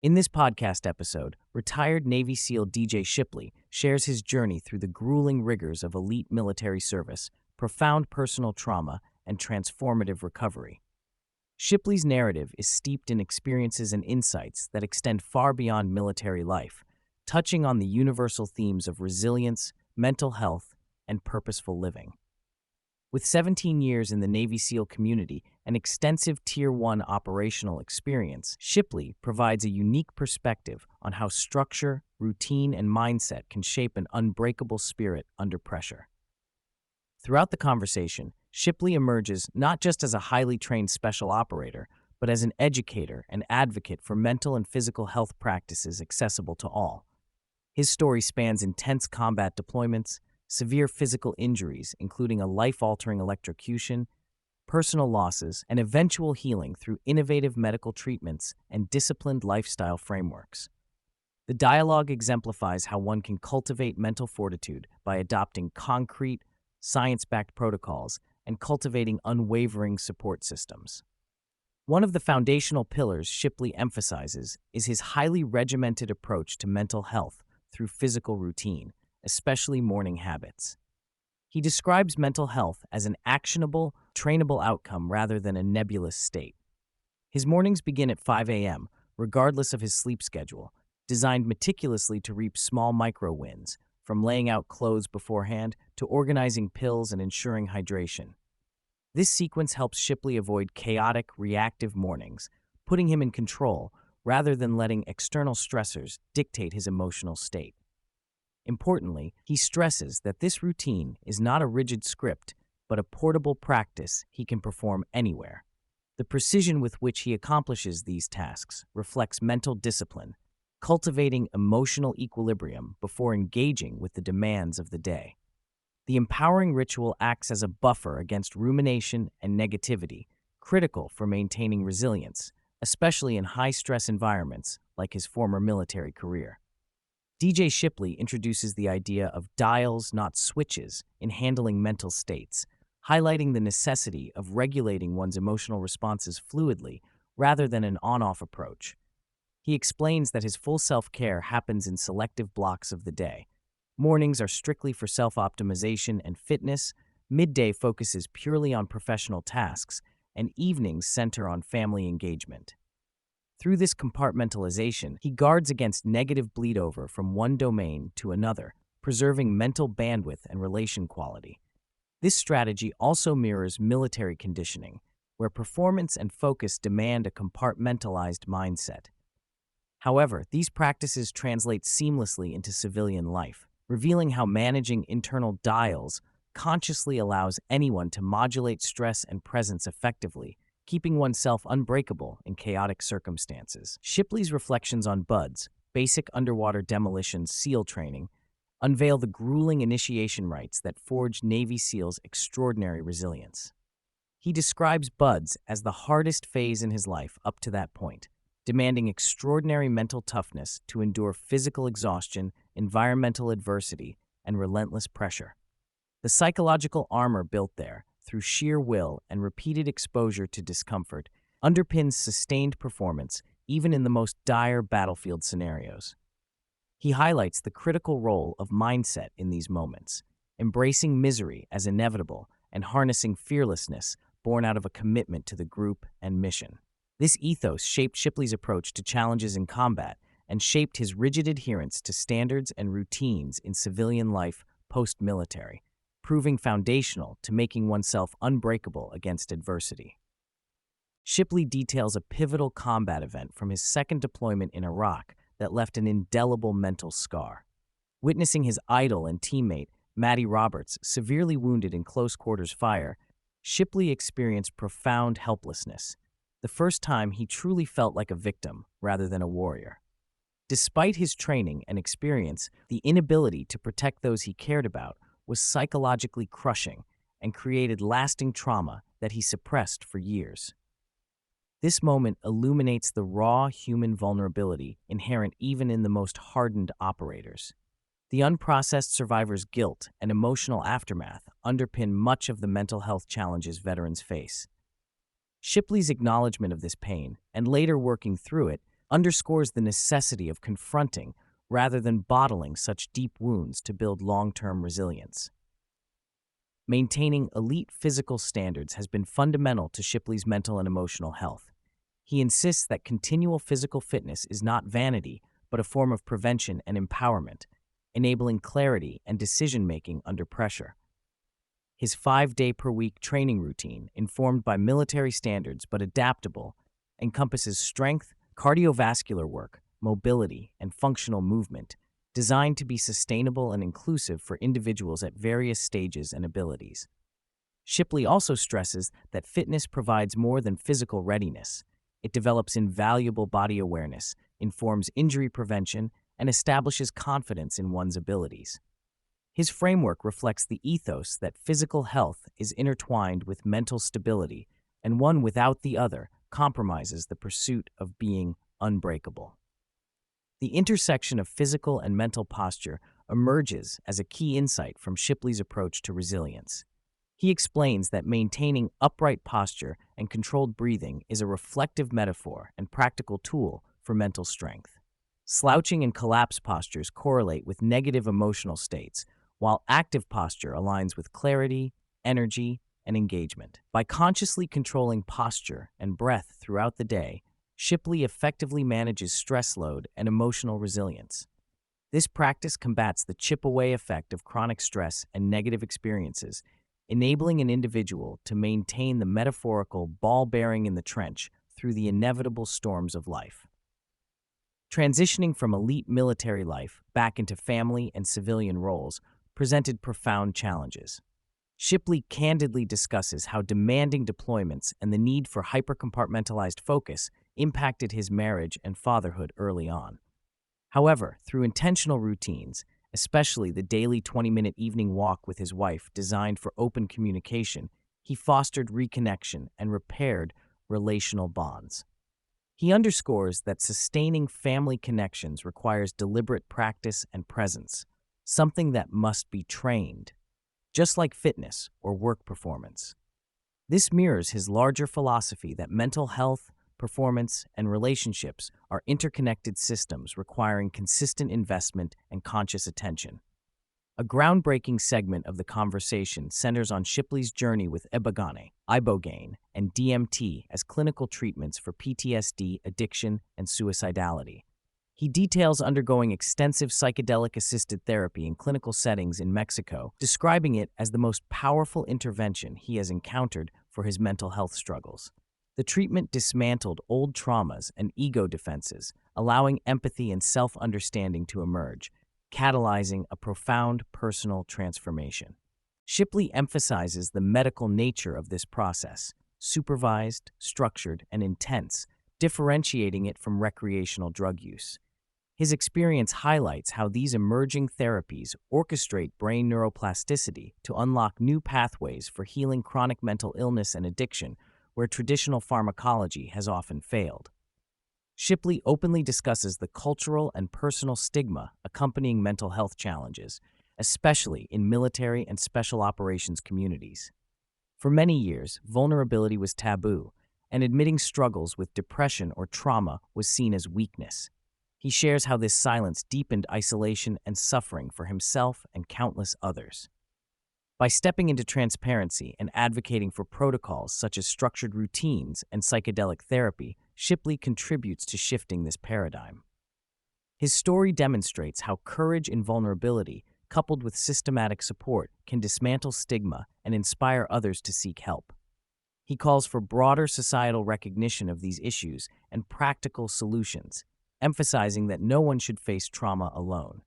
In this podcast episode, retired Navy SEAL DJ Shipley shares his journey through the grueling rigors of elite military service, profound personal trauma, and transformative recovery. Shipley's narrative is steeped in experiences and insights that extend far beyond military life, touching on the universal themes of resilience, mental health, and purposeful living. With 17 years in the Navy SEAL community and extensive Tier 1 operational experience, Shipley provides a unique perspective on how structure, routine, and mindset can shape an unbreakable spirit under pressure. Throughout the conversation, Shipley emerges not just as a highly trained special operator, but as an educator and advocate for mental and physical health practices accessible to all. His story spans intense combat deployments, severe physical injuries, including a life-altering electrocution, personal losses, and eventual healing through innovative medical treatments and disciplined lifestyle frameworks. The dialogue exemplifies how one can cultivate mental fortitude by adopting concrete, science-backed protocols and cultivating unwavering support systems. One of the foundational pillars Shipley emphasizes is his highly regimented approach to mental health through physical routine, especially morning habits. He describes mental health as an actionable, trainable outcome rather than a nebulous state. His mornings begin at 5 a.m., regardless of his sleep schedule, designed meticulously to reap small micro-wins, from laying out clothes beforehand to organizing pills and ensuring hydration. This sequence helps Shipley avoid chaotic, reactive mornings, putting him in control rather than letting external stressors dictate his emotional state. Importantly, he stresses that this routine is not a rigid script, but a portable practice he can perform anywhere. The precision with which he accomplishes these tasks reflects mental discipline, cultivating emotional equilibrium before engaging with the demands of the day. The empowering ritual acts as a buffer against rumination and negativity, critical for maintaining resilience, especially in high-stress environments like his former military career. DJ Shipley introduces the idea of dials, not switches, in handling mental states, highlighting the necessity of regulating one's emotional responses fluidly rather than an on-off approach. He explains that his full self-care happens in selective blocks of the day. Mornings are strictly for self-optimization and fitness, midday focuses purely on professional tasks, and evenings center on family engagement. Through this compartmentalization, he guards against negative bleed-over from one domain to another, preserving mental bandwidth and relation quality. This strategy also mirrors military conditioning, where performance and focus demand a compartmentalized mindset. However, these practices translate seamlessly into civilian life, revealing how managing internal dials consciously allows anyone to modulate stress and presence effectively, keeping oneself unbreakable in chaotic circumstances. Shipley's reflections on BUDS, basic underwater demolition SEAL training, unveil the grueling initiation rites that forged Navy SEALs' extraordinary resilience. He describes BUDS as the hardest phase in his life up to that point, demanding extraordinary mental toughness to endure physical exhaustion, environmental adversity, and relentless pressure. The psychological armor built there, through sheer will and repeated exposure to discomfort, underpins sustained performance even in the most dire battlefield scenarios. He highlights the critical role of mindset in these moments, embracing misery as inevitable and harnessing fearlessness born out of a commitment to the group and mission. This ethos shaped Shipley's approach to challenges in combat and shaped his rigid adherence to standards and routines in civilian life post-military, proving foundational to making oneself unbreakable against adversity. Shipley details a pivotal combat event from his second deployment in Iraq that left an indelible mental scar. Witnessing his idol and teammate, Matty Roberts, severely wounded in close-quarters fire, Shipley experienced profound helplessness, the first time he truly felt like a victim rather than a warrior. Despite his training and experience, the inability to protect those he cared about was psychologically crushing and created lasting trauma that he suppressed for years. This moment illuminates the raw human vulnerability inherent even in the most hardened operators. The unprocessed survivor's guilt and emotional aftermath underpin much of the mental health challenges veterans face. Shipley's acknowledgement of this pain, and later working through it, underscores the necessity of confronting rather than bottling such deep wounds to build long-term resilience. Maintaining elite physical standards has been fundamental to Shipley's mental and emotional health. He insists that continual physical fitness is not vanity, but a form of prevention and empowerment, enabling clarity and decision-making under pressure. His 5-day-per-week training routine, informed by military standards but adaptable, encompasses strength, cardiovascular work, mobility, and functional movement, designed to be sustainable and inclusive for individuals at various stages and abilities. Shipley also stresses that fitness provides more than physical readiness. It develops invaluable body awareness, informs injury prevention, and establishes confidence in one's abilities. His framework reflects the ethos that physical health is intertwined with mental stability, and one without the other compromises the pursuit of being unbreakable. The intersection of physical and mental posture emerges as a key insight from Shipley's approach to resilience. He explains that maintaining upright posture and controlled breathing is a reflective metaphor and practical tool for mental strength. Slouching and collapse postures correlate with negative emotional states, while active posture aligns with clarity, energy, and engagement. By consciously controlling posture and breath throughout the day, Shipley effectively manages stress load and emotional resilience. This practice combats the chip-away effect of chronic stress and negative experiences, enabling an individual to maintain the metaphorical ball bearing in the trench through the inevitable storms of life. Transitioning from elite military life back into family and civilian roles presented profound challenges. Shipley candidly discusses how demanding deployments and the need for hyper-compartmentalized focus impacted his marriage and fatherhood early on. However, through intentional routines, especially the daily 20-minute evening walk with his wife designed for open communication, he fostered reconnection and repaired relational bonds. He underscores that sustaining family connections requires deliberate practice and presence, something that must be trained, just like fitness or work performance. This mirrors his larger philosophy that mental health, performance, and relationships are interconnected systems requiring consistent investment and conscious attention. A groundbreaking segment of the conversation centers on Shipley's journey with Ibagane, and DMT as clinical treatments for PTSD, addiction, and suicidality. He details undergoing extensive psychedelic-assisted therapy in clinical settings in Mexico, describing it as the most powerful intervention he has encountered for his mental health struggles. The treatment dismantled old traumas and ego defenses, allowing empathy and self-understanding to emerge, catalyzing a profound personal transformation. Shipley emphasizes the medical nature of this process, supervised, structured, and intense, differentiating it from recreational drug use. His experience highlights how these emerging therapies orchestrate brain neuroplasticity to unlock new pathways for healing chronic mental illness and addiction, where traditional pharmacology has often failed. Shipley openly discusses the cultural and personal stigma accompanying mental health challenges, especially in military and special operations communities. For many years, vulnerability was taboo, and admitting struggles with depression or trauma was seen as weakness. He shares how this silence deepened isolation and suffering for himself and countless others. By stepping into transparency and advocating for protocols such as structured routines and psychedelic therapy, Shipley contributes to shifting this paradigm. His story demonstrates how courage in vulnerability, coupled with systematic support, can dismantle stigma and inspire others to seek help. He calls for broader societal recognition of these issues and practical solutions, emphasizing that no one should face trauma alone.